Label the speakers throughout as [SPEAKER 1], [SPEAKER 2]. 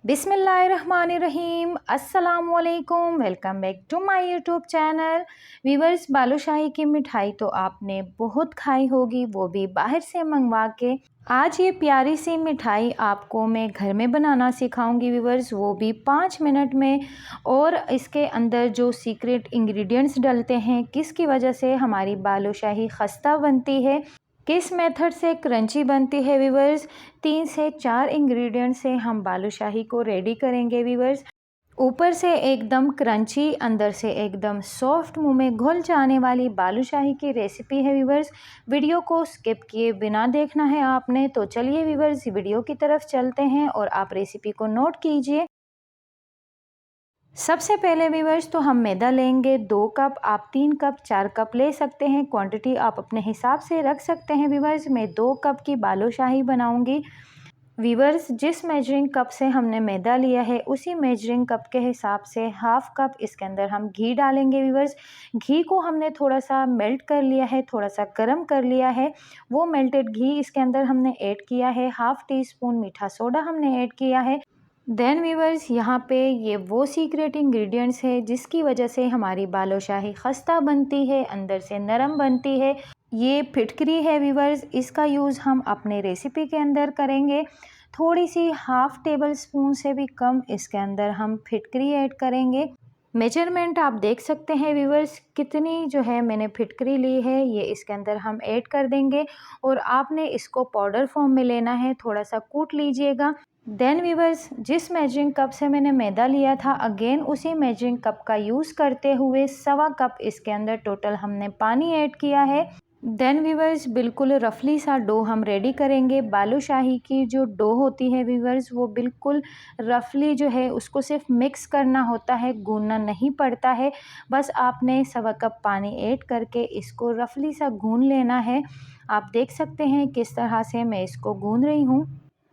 [SPEAKER 1] बिस्मिल्लाहिर्रहमानिर्रहीम अस्सलामुअलैकुम। Welcome back to my YouTube channel. Viewers, balushahi की मिठाई तो आपने बहुत खाई होगी, वो भी बाहर से मंगवा के। आज ये प्यारी सी मिठाई आपको मैं घर में बनाना सिखाऊंगी वीवर्स, वो भी 5 मिनट में। और इसके अंदर जो सीक्रेट इंग्रेडिएंट्स डलते हैं, किसकी वजह से हमारी बालूशाही खस्ता बनती है, किस मेथड से क्रंची बनती है वीवर्स। 3 से 4 इंग्रेडिएंट से हम बालूशाही को रेडी करेंगे वीवर्स। ऊपर से एकदम क्रंची, अंदर से एकदम सॉफ्ट, मुंह में घुल जाने वाली बालूशाही की रेसिपी है वीवर्स। वीडियो को स्किप किए बिना देखना है आपने। तो चलिए वीवर्स, वीडियो की तरफ चलते हैं और आप रेसिपी को नोट कीजिए। सबसे पहले वीवर्स तो हम मैदा लेंगे 2 कप। आप 3 कप 4 कप ले सकते हैं, क्वांटिटी आप अपने हिसाब से रख सकते हैं वीवर्स। मैं 2 कप की बालूशाही बनाऊंगी वीवर्स। जिस मेजरिंग कप से हमने मैदा लिया है, उसी मेजरिंग कप के हिसाब से हाफ कप इसके अंदर हम घी डालेंगे वीवर्स। घी को हमने थोड़ा सा मेल्ट कर लिया है, थोड़ा सा गर्म कर लिया है। वो मेल्टेड घी इसके अंदर हमने ऐड किया है। हाफ टी स्पून मीठा सोडा हमने ऐड किया है। देन वीवर्स, यहाँ पे ये वो सीक्रेट इंग्रेडिएंट्स है जिसकी वजह से हमारी बालूशाही खस्ता बनती है, अंदर से नरम बनती है। ये फिटकरी है वीवर्स, इसका यूज़ हम अपने रेसिपी के अंदर करेंगे। थोड़ी सी हाफ टेबल स्पून से भी कम इसके अंदर हम फिटकरी ऐड करेंगे। मेजरमेंट आप देख सकते हैं वीवर्स, कितनी जो है मैंने फिटकरी ली है, ये इसके अंदर हम ऐड कर देंगे। और आपने इसको पाउडर फॉर्म में लेना है, थोड़ा सा कूट लीजिएगा। देन वीवर्स, जिस मेजरिंग कप से मैंने मैदा लिया था, अगेन उसी मेजरिंग कप का यूज़ करते हुए 1.25 कप इसके अंदर टोटल हमने पानी ऐड किया है। देन वीवर्स, बिल्कुल रफली सा डो हम रेडी करेंगे। बालूशाही की जो डो होती है वीवर्स, वो बिल्कुल रफली जो है उसको सिर्फ मिक्स करना होता है, गूंदना नहीं पड़ता है। बस आपने 1.25 कप पानी ऐड करके इसको रफली सा गूंद लेना है। आप देख सकते हैं किस तरह से मैं इसको गूंद रही हूँ।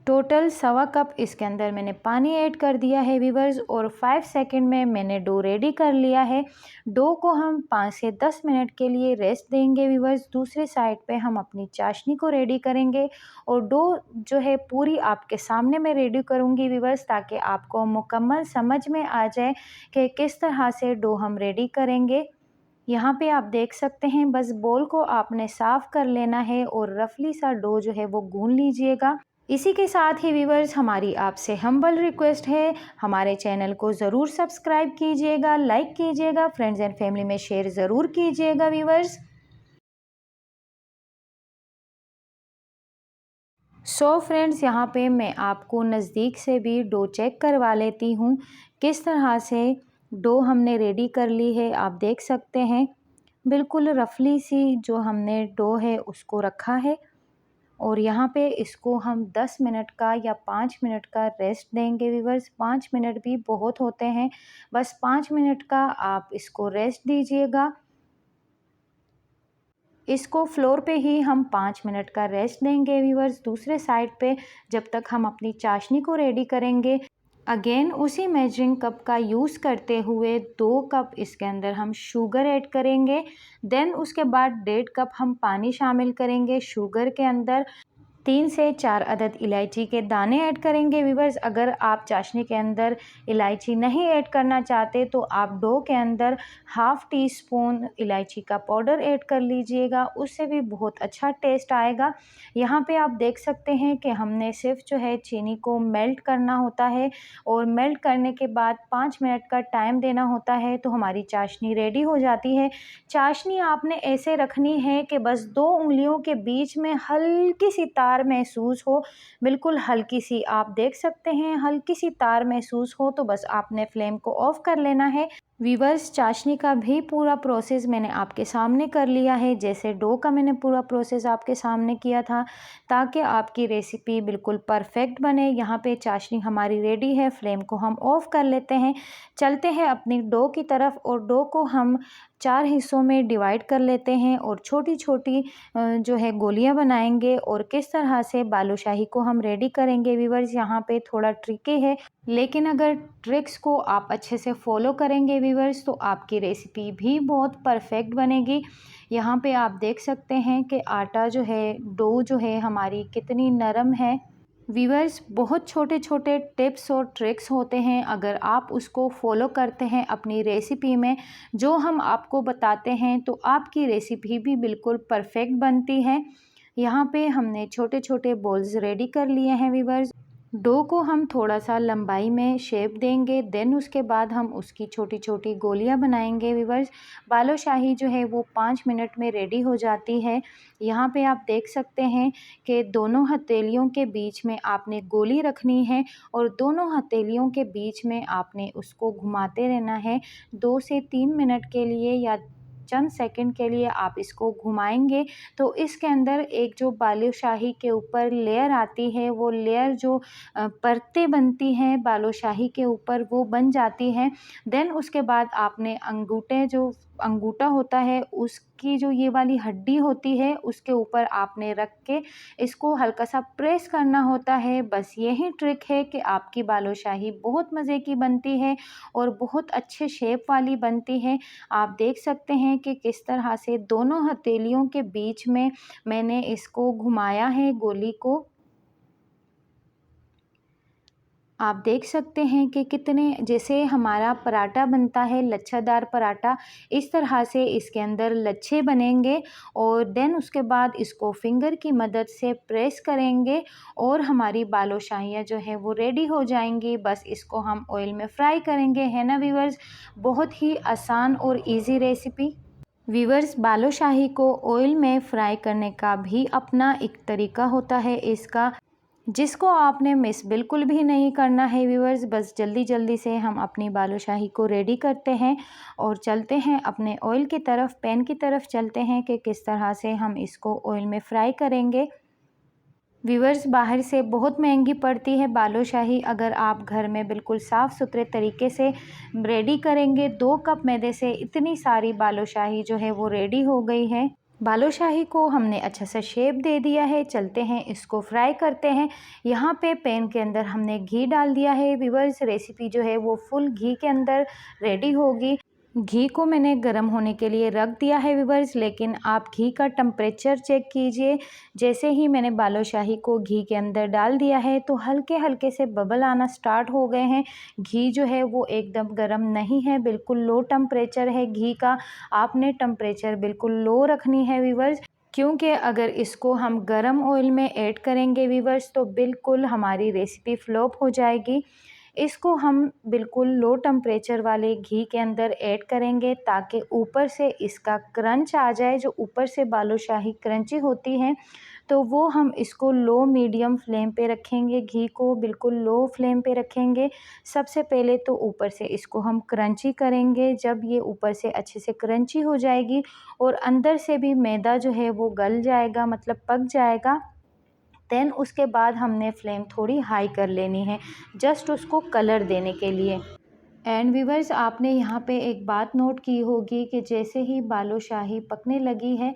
[SPEAKER 1] टोटल 1.25 कप इसके अंदर मैंने पानी ऐड कर दिया है वीवर्स, और 5 सेकंड में मैंने डो रेडी कर लिया है। डो को हम 5 से 10 मिनट के लिए रेस्ट देंगे वीवर्स। दूसरे साइड पे हम अपनी चाशनी को रेडी करेंगे। और डो जो है पूरी आपके सामने मैं रेडी करूँगी वीवर्स, ताकि आपको मुकम्मल समझ में आ जाए कि किस तरह से डो हम रेडी करेंगे। यहाँ पे आप देख सकते हैं, बस बोल को आपने साफ़ कर लेना है और रफली सा डो जो है वो गूंद लीजिएगा। इसी के साथ ही वीवर्स, हमारी आपसे हम्बल रिक्वेस्ट है, हमारे चैनल को ज़रूर सब्सक्राइब कीजिएगा, लाइक कीजिएगा, फ्रेंड्स एंड फैमिली में शेयर ज़रूर कीजिएगा वीवर्स। सो फ्रेंड्स, यहाँ पे मैं आपको नज़दीक से भी डो चेक करवा लेती हूँ, किस तरह से डो हमने रेडी कर ली है। आप देख सकते हैं बिल्कुल रफली सी जो हमने डो है उसको रखा है। और यहाँ पे इसको हम 10 मिनट का या 5 मिनट का रेस्ट देंगे वीवर्स। 5 मिनट भी बहुत होते हैं, बस 5 मिनट का आप इसको रेस्ट दीजिएगा। इसको फ्लोर पे ही हम 5 मिनट का रेस्ट देंगे वीवर्स। दूसरे साइड पे जब तक हम अपनी चाशनी को रेडी करेंगे, अगेन उसी मेजरिंग कप का यूज़ करते हुए 2 कप इसके अंदर हम शुगर ऐड करेंगे। देन उसके बाद 1.5 कप हम पानी शामिल करेंगे शुगर के अंदर। 3 से 4 अदद इलायची के दाने ऐड करेंगे वीवर्स। अगर आप चाशनी के अंदर इलायची नहीं ऐड करना चाहते, तो आप डो के अंदर हाफ़ टी स्पून इलायची का पाउडर ऐड कर लीजिएगा, उससे भी बहुत अच्छा टेस्ट आएगा। यहाँ पे आप देख सकते हैं कि हमने सिर्फ जो है चीनी को मेल्ट करना होता है, और मेल्ट करने के बाद 5 मिनट का टाइम देना होता है, तो हमारी चाशनी रेडी हो जाती है। चाशनी आपने ऐसे रखनी है कि बस 2 उंगलियों के बीच में हल्की सी तार महसूस हो, बिल्कुल हल्की सी। आप देख सकते हैं हल्की सी तार महसूस हो तो बस आपने फ्लेम को ऑफ कर लेना है। वीवर्स, चाशनी का भी पूरा प्रोसेस मैंने आपके सामने कर लिया है, जैसे डो का मैंने पूरा प्रोसेस आपके सामने किया था, ताकि आपकी रेसिपी बिल्कुल परफेक्ट बने। यहाँ पे चाशनी हमारी रेडी है, फ्लेम को हम ऑफ कर लेते हैं। चलते हैं अपनी डो की तरफ, और डो को हम 4 हिस्सों में डिवाइड कर लेते हैं और छोटी छोटी जो है गोलियां बनाएंगे। और किस तरह से बालूशाही को हम रेडी करेंगे वीवर्स, यहाँ पे थोड़ा ट्रिकी है, लेकिन अगर ट्रिक्स को आप अच्छे से फॉलो करेंगे वीवर्स, तो आपकी रेसिपी भी बहुत परफेक्ट बनेगी। यहाँ पे आप देख सकते हैं कि आटा जो है, डो जो है हमारी कितनी नरम है। व्यूअर्स, बहुत छोटे छोटे टिप्स और ट्रिक्स होते हैं, अगर आप उसको फॉलो करते हैं अपनी रेसिपी में, जो हम आपको बताते हैं, तो आपकी रेसिपी भी बिल्कुल परफेक्ट बनती है। यहाँ पे हमने छोटे छोटे बॉल्स रेडी कर लिए हैं व्यूअर्स। डो को हम थोड़ा सा लंबाई में शेप देंगे, देन उसके बाद हम उसकी छोटी छोटी गोलियां बनाएंगे व्यूअर्स। बालूशाही जो है वो 5 मिनट में रेडी हो जाती है। यहाँ पे आप देख सकते हैं कि दोनों हथेलियों के बीच में आपने गोली रखनी है और दोनों हथेलियों के बीच में आपने उसको घुमाते रहना है। 2 से 3 मिनट के लिए या चंद सेकंड के लिए आप इसको घुमाएंगे, तो इसके अंदर एक जो बालूशाही के ऊपर लेयर आती है, वो लेयर जो परतें बनती हैं बालूशाही के ऊपर, वो बन जाती हैं। देन उसके बाद आपने अंगूठे जो अंगूठा होता है, उसकी जो ये वाली हड्डी होती है, उसके ऊपर आपने रख के इसको हल्का सा प्रेस करना होता है। बस यही ट्रिक है कि आपकी बालूशाही बहुत मज़े की बनती है और बहुत अच्छे शेप वाली बनती है। आप देख सकते हैं कि किस तरह से दोनों हथेलियों के बीच में मैंने इसको घुमाया है गोली को। आप देख सकते हैं कि कितने, जैसे हमारा पराठा बनता है लच्छादार पराठा, इस तरह से इसके अंदर लच्छे बनेंगे और देन उसके बाद इसको फिंगर की मदद से प्रेस करेंगे और हमारी बालूशाहियाँ जो है वो रेडी हो जाएंगी। बस इसको हम ऑयल में फ्राई करेंगे, है ना व्यूअर्स। बहुत ही आसान और इजी रेसिपी। वीवर्स, बालूशाही को ऑयल में फ्राई करने का भी अपना एक तरीका होता है इसका, जिसको आपने मिस बिल्कुल भी नहीं करना है व्यूअर्स। बस जल्दी जल्दी से हम अपनी बालूशाही को रेडी करते हैं और चलते हैं अपने ऑयल की तरफ, पैन की तरफ चलते हैं कि किस तरह से हम इसको ऑयल में फ्राई करेंगे। व्यूअर्स, बाहर से बहुत महंगी पड़ती है बालूशाही, अगर आप घर में बिल्कुल साफ़ सुथरे तरीके से रेडी करेंगे, 2 कप मैदे से इतनी सारी बालूशाही जो है वो रेडी हो गई है। बालूशाही को हमने अच्छा सा शेप दे दिया है, चलते हैं इसको फ्राई करते हैं। यहाँ पे पैन के अंदर हमने घी डाल दिया है व्यूअर्स। रेसिपी जो है वो फुल घी के अंदर रेडी होगी। घी को मैंने गर्म होने के लिए रख दिया है व्यूअर्स, लेकिन आप घी का टेम्परेचर चेक कीजिए। जैसे ही मैंने बालूशाही को घी के अंदर डाल दिया है तो हल्के हल्के से बबल आना स्टार्ट हो गए हैं। घी जो है वो एकदम गर्म नहीं है, बिल्कुल लो टेम्परेचर है घी का। आपने टेम्परेचर बिल्कुल लो रखनी है व्यूअर्स, क्योंकि अगर इसको हम गरम ऑयल में ऐड करेंगे व्यूअर्स तो बिल्कुल हमारी रेसिपी फ्लॉप हो जाएगी। इसको हम बिल्कुल लो टेम्परेचर वाले घी के अंदर ऐड करेंगे ताकि ऊपर से इसका क्रंच आ जाए। जो ऊपर से बालूशाही क्रंची होती है, तो वो हम इसको लो मीडियम फ्लेम पे रखेंगे, घी को बिल्कुल लो फ्लेम पे रखेंगे। सबसे पहले तो ऊपर से इसको हम क्रंची करेंगे। जब ये ऊपर से अच्छे से क्रंची हो जाएगी और अंदर से भी मैदा जो है वो गल जाएगा, मतलब पक जाएगा, देन उसके बाद हमने फ्लेम थोड़ी हाई कर लेनी है, जस्ट उसको कलर देने के लिए। एंड व्यूवर्स, आपने यहाँ पे एक बात नोट की होगी कि जैसे ही बालूशाही पकने लगी है,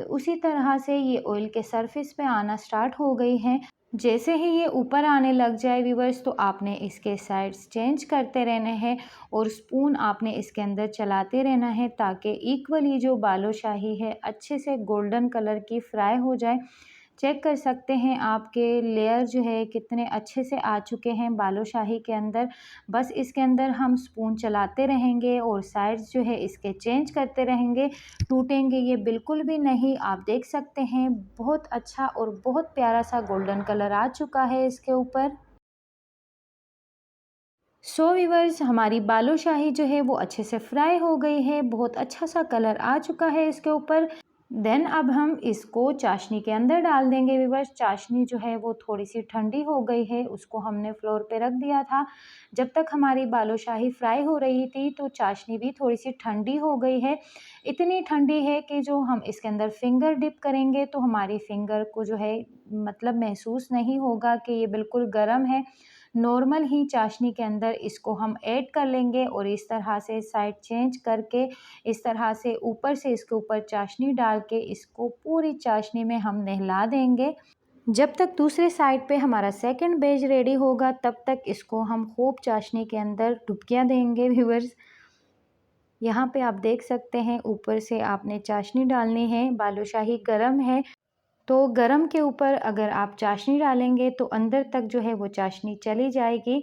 [SPEAKER 1] उसी तरह से ये ऑयल के सरफेस पे आना स्टार्ट हो गई है। जैसे ही ये ऊपर आने लग जाए व्यूवर्स, तो आपने इसके साइड्स चेंज करते रहने हैं और स्पून आपने इसके अंदर चलाते रहना है ताकि इक्वली जो बालूशाही है अच्छे से गोल्डन कलर की फ्राई हो जाए। चेक कर सकते हैं आपके लेयर जो है कितने अच्छे से आ चुके हैं बालूशाही के अंदर। बस इसके अंदर हम स्पून चलाते रहेंगे और साइड्स जो है इसके चेंज करते रहेंगे, टूटेंगे ये बिल्कुल भी नहीं। आप देख सकते हैं बहुत अच्छा और बहुत प्यारा सा गोल्डन कलर आ चुका है इसके ऊपर। सो व्यूअर्स, हमारी बालूशाही जो है वो अच्छे से फ्राई हो गई है, बहुत अच्छा सा कलर आ चुका है इसके ऊपर। देन अब हम इसको चाशनी के अंदर डाल देंगे व्यूअर्स। चाशनी जो है वो थोड़ी सी ठंडी हो गई है, उसको हमने फ्लोर पे रख दिया था। जब तक हमारी बालूशाही फ्राई हो रही थी तो चाशनी भी थोड़ी सी ठंडी हो गई है। इतनी ठंडी है कि जो हम इसके अंदर फिंगर डिप करेंगे तो हमारी फिंगर को जो है मतलब महसूस नहीं होगा कि ये बिल्कुल गर्म है। नॉर्मल ही चाशनी के अंदर इसको हम ऐड कर लेंगे और इस तरह से साइड चेंज करके, इस तरह से ऊपर से इसके ऊपर चाशनी डाल के इसको पूरी चाशनी में हम नहला देंगे। जब तक दूसरे साइड पे हमारा सेकंड बैच रेडी होगा, तब तक इसको हम खूब चाशनी के अंदर डुबकियाँ देंगे व्यूअर्स। यहाँ पे आप देख सकते हैं ऊपर से आपने चाशनी डालनी है, बालूशाही गरम है। तो गरम के ऊपर अगर आप चाशनी डालेंगे तो अंदर तक जो है वो चाशनी चली जाएगी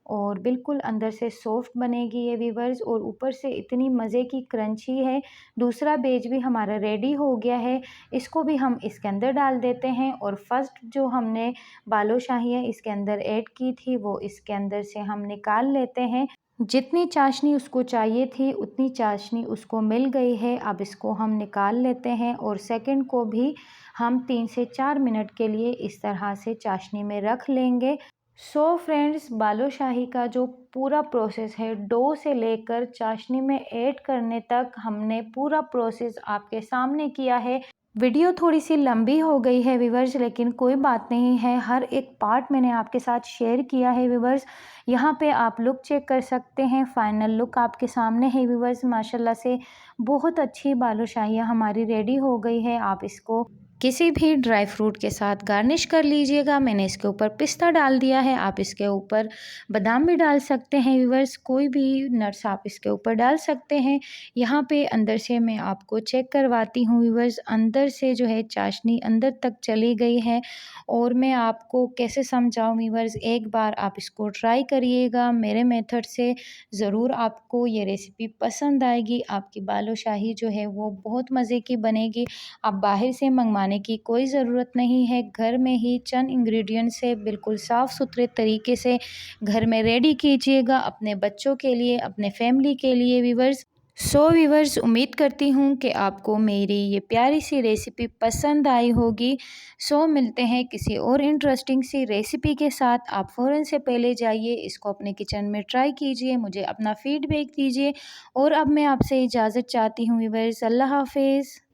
[SPEAKER 1] और बिल्कुल अंदर से सॉफ्ट बनेगी ये वीवर्स, और ऊपर से इतनी मज़े की क्रंची है। दूसरा बैच भी हमारा रेडी हो गया है, इसको भी हम इसके अंदर डाल देते हैं और फर्स्ट जो हमने बालूशाही है इसके अंदर ऐड की थी वो इसके अंदर से हम निकाल लेते हैं। जितनी चाशनी उसको चाहिए थी उतनी चाशनी उसको मिल गई है। अब इसको हम निकाल लेते हैं और सेकंड को भी हम 3 से 4 मिनट के लिए इस तरह से चाशनी में रख लेंगे। सो फ्रेंड्स, बालूशाही का जो पूरा प्रोसेस है डो से लेकर चाशनी में ऐड करने तक हमने पूरा प्रोसेस आपके सामने किया है। वीडियो थोड़ी सी लंबी हो गई है व्यूवर्स, लेकिन कोई बात नहीं है, हर एक पार्ट मैंने आपके साथ शेयर किया है व्यूवर्स। यहाँ पे आप लुक चेक कर सकते हैं, फाइनल लुक आपके सामने है व्यूवर्स। माशाल्लाह से बहुत अच्छी बालूशाहियाँ हमारी रेडी हो गई है। आप इसको किसी भी ड्राई फ्रूट के साथ गार्निश कर लीजिएगा। मैंने इसके ऊपर पिस्ता डाल दिया है, आप इसके ऊपर बादाम भी डाल सकते हैं व्यूवर्स, कोई भी नट्स आप इसके ऊपर डाल सकते हैं। यहाँ पे अंदर से मैं आपको चेक करवाती हूँ व्यूवर्स, अंदर से जो है चाशनी अंदर तक चली गई है। और मैं आपको कैसे समझाऊँ व्यूवर्स, एक बार आप इसको ट्राई करिएगा मेरे मेथड से, ज़रूर आपको ये रेसिपी पसंद आएगी। आपकी बालूशाही जो है वो बहुत मज़े की बनेगी। आप बाहर से मंगवाने की कोई ज़रूरत नहीं है, घर में ही चंद इंग्रेडिएंट से बिल्कुल साफ़ सुथरे तरीके से घर में रेडी कीजिएगा अपने बच्चों के लिए, अपने फैमिली के लिए व्यूवर्स। सो व्यूवर्स, उम्मीद करती हूँ कि आपको मेरी ये प्यारी सी रेसिपी पसंद आई होगी। सो मिलते हैं किसी और इंटरेस्टिंग सी रेसिपी के साथ। आप फ़ौरन से पहले जाइए, इसको अपने किचन में ट्राई कीजिए, मुझे अपना फीडबैक दीजिए और अब मैं आपसे इजाज़त चाहती हूँ व्यूवर्स। अल्लाह हाफ़िज़।